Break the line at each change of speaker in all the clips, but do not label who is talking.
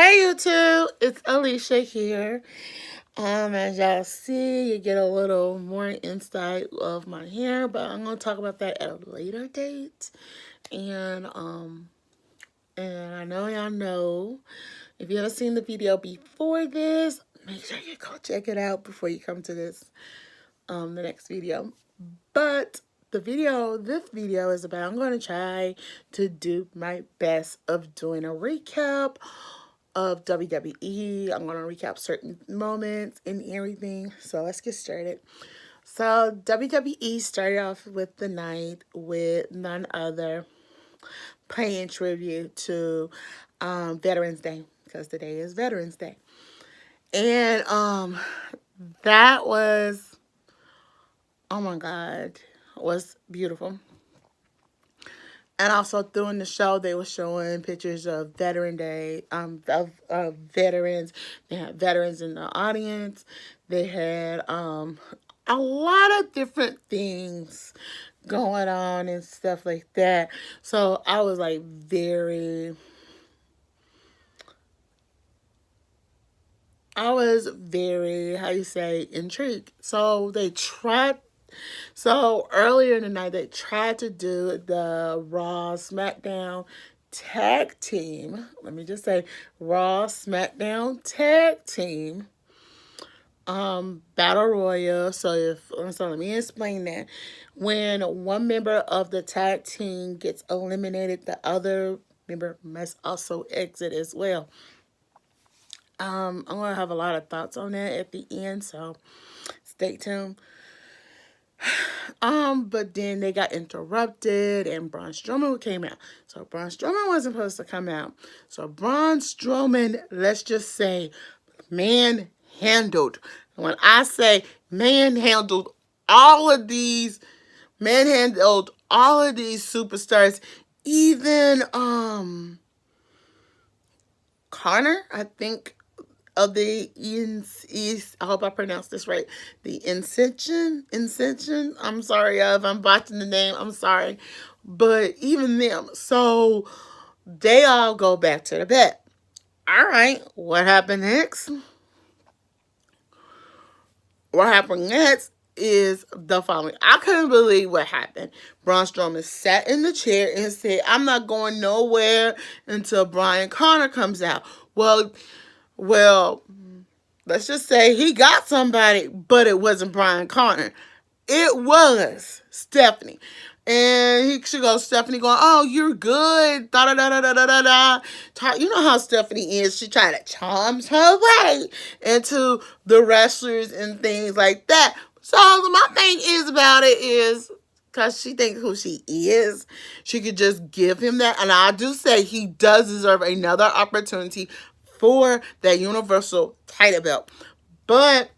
Hey YouTube, it's Alicia here. As y'all see, you get a little more insight of my hair, but I'm gonna talk about that at a later date. And and I know y'all know if you haven't seen the video before this, make sure you go check it out before you come to the next video. But this video is about, I'm going to try to do my best of doing a recap of WWE. I'm going to recap certain moments and everything. So let's get started. So WWE started off with the night with none other paying tribute to Veterans Day, because today is Veterans Day. And that was, oh my God, was beautiful. And also during the show, they were showing pictures of Veteran Day, of veterans. They had veterans in the audience. They had a lot of different things going on and stuff like that. So I was like how you say, intrigued. So earlier in the night, they tried to do the Raw SmackDown tag team. Let me just say Raw SmackDown tag team battle royal. So let me explain that. When one member of the tag team gets eliminated, the other member must also exit as well. I'm gonna have a lot of thoughts on that at the end, so stay tuned. But then they got interrupted and Braun Strowman came out. So Braun Strowman wasn't supposed to come out. So Braun Strowman, let's just say, manhandled. When I say manhandled all of these, manhandled all of these superstars, even Connor, I think, of the East, I hope I pronounced this right. The Ascension. I'm sorry if I'm botching the name. I'm sorry. But even them. So they all go back to the bed. All right. What happened next? What happened next is the following. I couldn't believe what happened. Braun Strowman sat in the chair and said, I'm not going nowhere until Brian Connor comes out. Well, let's just say he got somebody, but it wasn't Brian Connor. It was Stephanie. And she goes, Stephanie going, oh, you're good. Da da da da da da da. You know how Stephanie is. She tried to charm her way into the wrestlers and things like that. So my thing is about it is, because she thinks who she is, she could just give him that. And I do say he does deserve another opportunity for that Universal title belt. But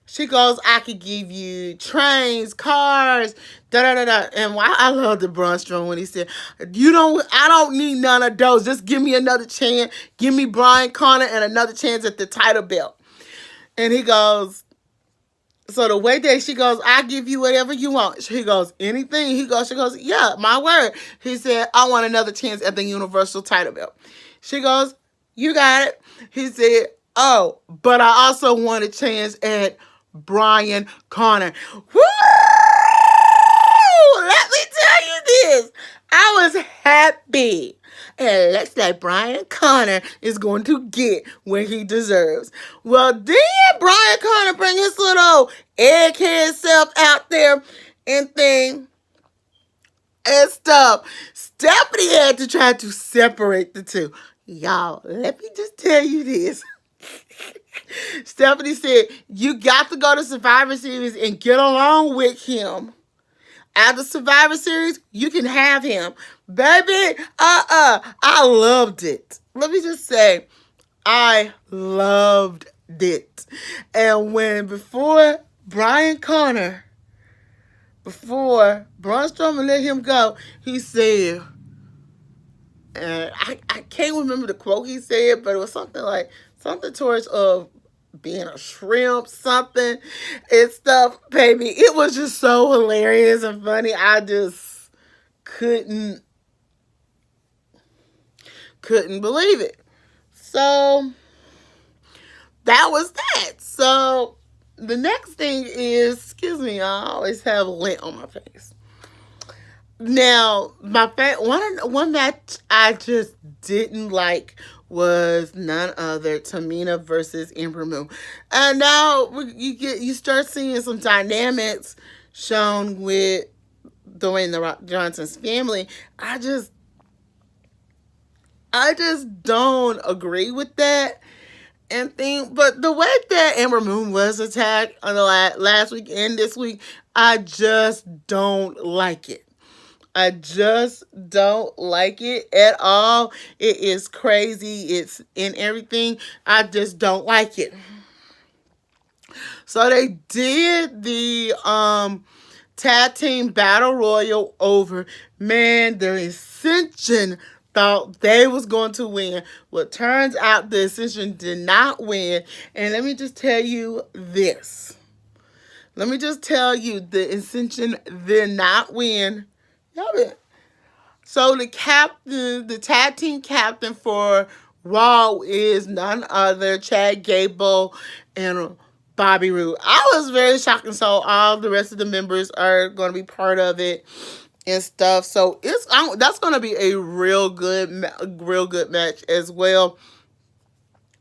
she goes, I could give you trains, cars, da da da da. And why I love the Braun Strowman when he said, I don't need none of those. Just give me another chance. Give me Brian Connor and another chance at the title belt. And he goes, so the way that she goes, I give you whatever you want. He goes, anything? She goes, yeah, my word. He said, I want another chance at the Universal title belt. She goes, you got it. He said, oh, but I also want a chance at Brian Connor. Woo! Let me tell you this. I was happy. And it looks like Brian Connor is going to get what he deserves. Well, then Brian Connor bring his little egghead self out there and thing and stuff. Stephanie had to try to separate the two. Y'all, let me just tell you this. Stephanie said, you got to go to Survivor Series and get along with him. After Survivor Series, you can have him. Baby, I loved it. Let me just say, I loved it. And before Braun Strowman let him go, he said, and I can't remember the quote he said, but it was something towards being a shrimp, something and stuff, baby. It was just so hilarious and funny. I just couldn't believe it. So that was that. So the next thing is, excuse me, I always have lint on my face. Now, one that I just didn't like was none other Tamina versus Ember Moon, and now you start seeing some dynamics shown with Dwayne the Rock Johnson's family. I just don't agree with that and think. But the way that Amber Moon was attacked on the last week and this week, I just don't like it. I just don't like it at all. It is crazy. It's in everything. I just don't like it. So they did the tag team battle royal over. Man, the Ascension thought they was going to win. Well, it turns out the Ascension did not win. And let me just tell you this. Let me just tell you, the Ascension did not win. So the captain, the tag team captain for Raw is none other Chad Gable and Bobby Roode. I was very shocked, and so all the rest of the members are going to be part of it and stuff. So that's going to be a real good match as well.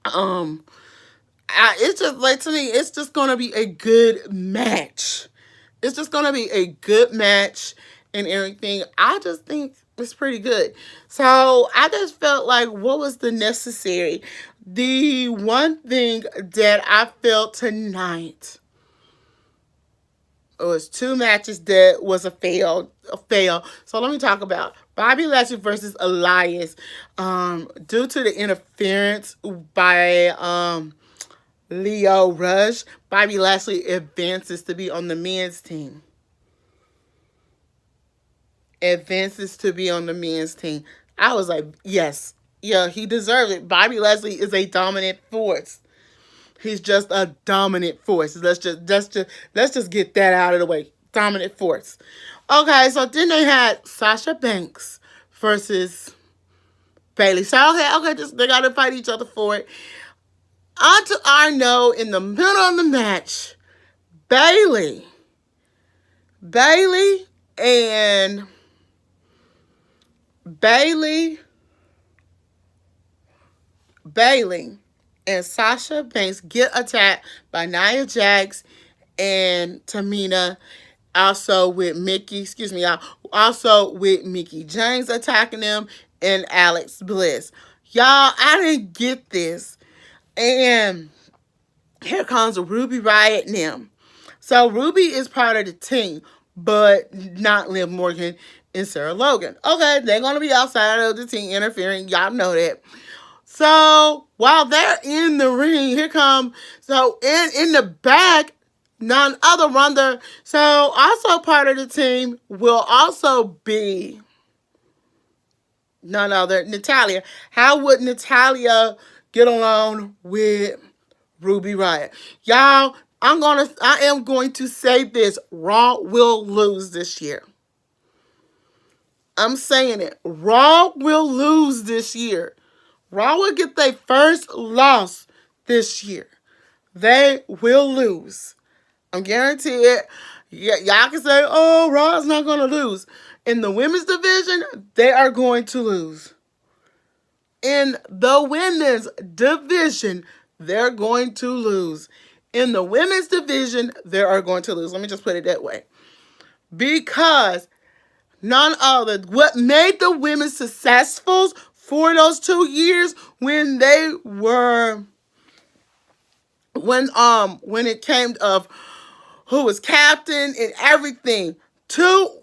It's just like, to me, it's just going to be a good match. It's just going to be a good match and everything. I just think it's pretty good. So I just felt like, what was the necessary? The one thing that I felt tonight was two matches that was a fail. So let me talk about Bobby Lashley versus Elias. Due to the interference by Leo Rush, Bobby Lashley advances to be on the men's team. I was like, yes. Yeah, he deserves it. Bobby Lashley is a dominant force. He's just a dominant force. Let's just get that out of the way. Dominant force. Okay, so then they had Sasha Banks versus Bayley. So okay, just they gotta fight each other for it. I know in the middle of the match, Bayley and Sasha Banks get attacked by Nia Jax and Tamina, also with Mickey James attacking them, and Alex Bliss. Y'all, I didn't get this. And here comes Ruby Riott now. So Ruby is part of the team, but not Liv Morgan and Sarah Logan. Okay, they're going to be outside of the team interfering. Y'all know that. So while they're in the ring, in the back, none other Ronda. So also part of the team will also be none other Natalya. How would Natalya get along with Ruby Riott? Y'all, I am going to say this. Raw will lose this year. I'm saying it. Raw will lose this year. Raw will get their first loss this year. They will lose. I'm guaranteed it. Y'all can say, oh, Raw is not going to lose. In the women's division, they are going to lose. In the women's division, they're going to lose. In the women's division, they are going to lose. Let me just put it that way. Because none other, what made the women successful for those 2 years when it came of who was captain and everything, two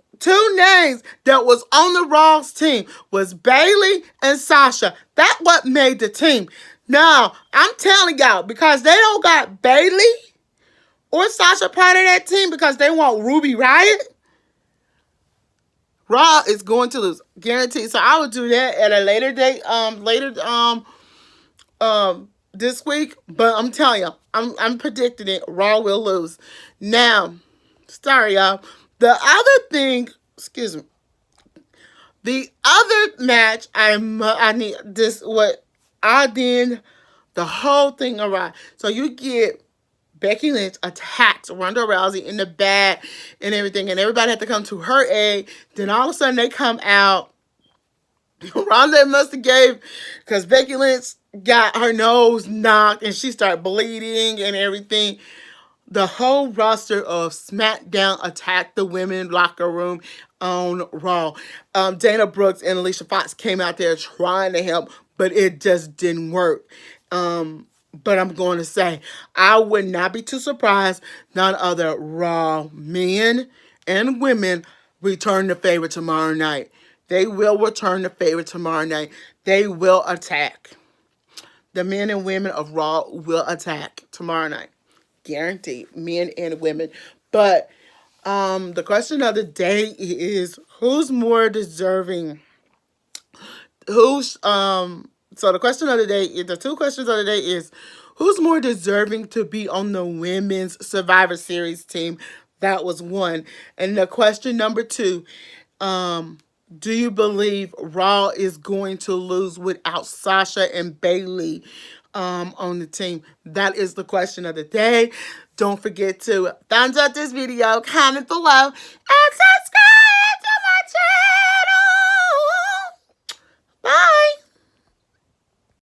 names that was on the Raw's team was Bayley and Sasha. That's what made the team. Now, I'm telling y'all, because they don't got Bayley or Sasha part of that team because they want Ruby Riott, Raw is going to lose. Guaranteed. So I will do that at a later date, this week. But I'm telling you, I'm predicting it. Raw will lose. Now, sorry, y'all. The other thing, excuse me. The other match I need this what then the whole thing arrived. So you get Becky Lynch attacked Ronda Rousey in the back and everything, and everybody had to come to her aid. Then all of a sudden they come out. Ronda must have gave, because Becky Lynch got her nose knocked and she started bleeding and everything. The whole roster of SmackDown attacked the women locker room on Raw. Dana Brooks and Alicia Fox came out there trying to help, but it just didn't work. But I'm going to say, I would not be too surprised none other Raw men and women return the favor tomorrow night. They will return the favor tomorrow night. They will attack. The men and women of Raw will attack tomorrow night. Guaranteed. Men and women. But the question of the day is, who's more deserving? Who's so the question of the day, the two questions of the day is, who's more deserving to be on the women's Survivor Series team? That was one. And the question number two, do you believe Raw is going to lose without Sasha and Bayley on the team? That is the question of the day. Don't forget to thumbs up this video, comment below, and subscribe.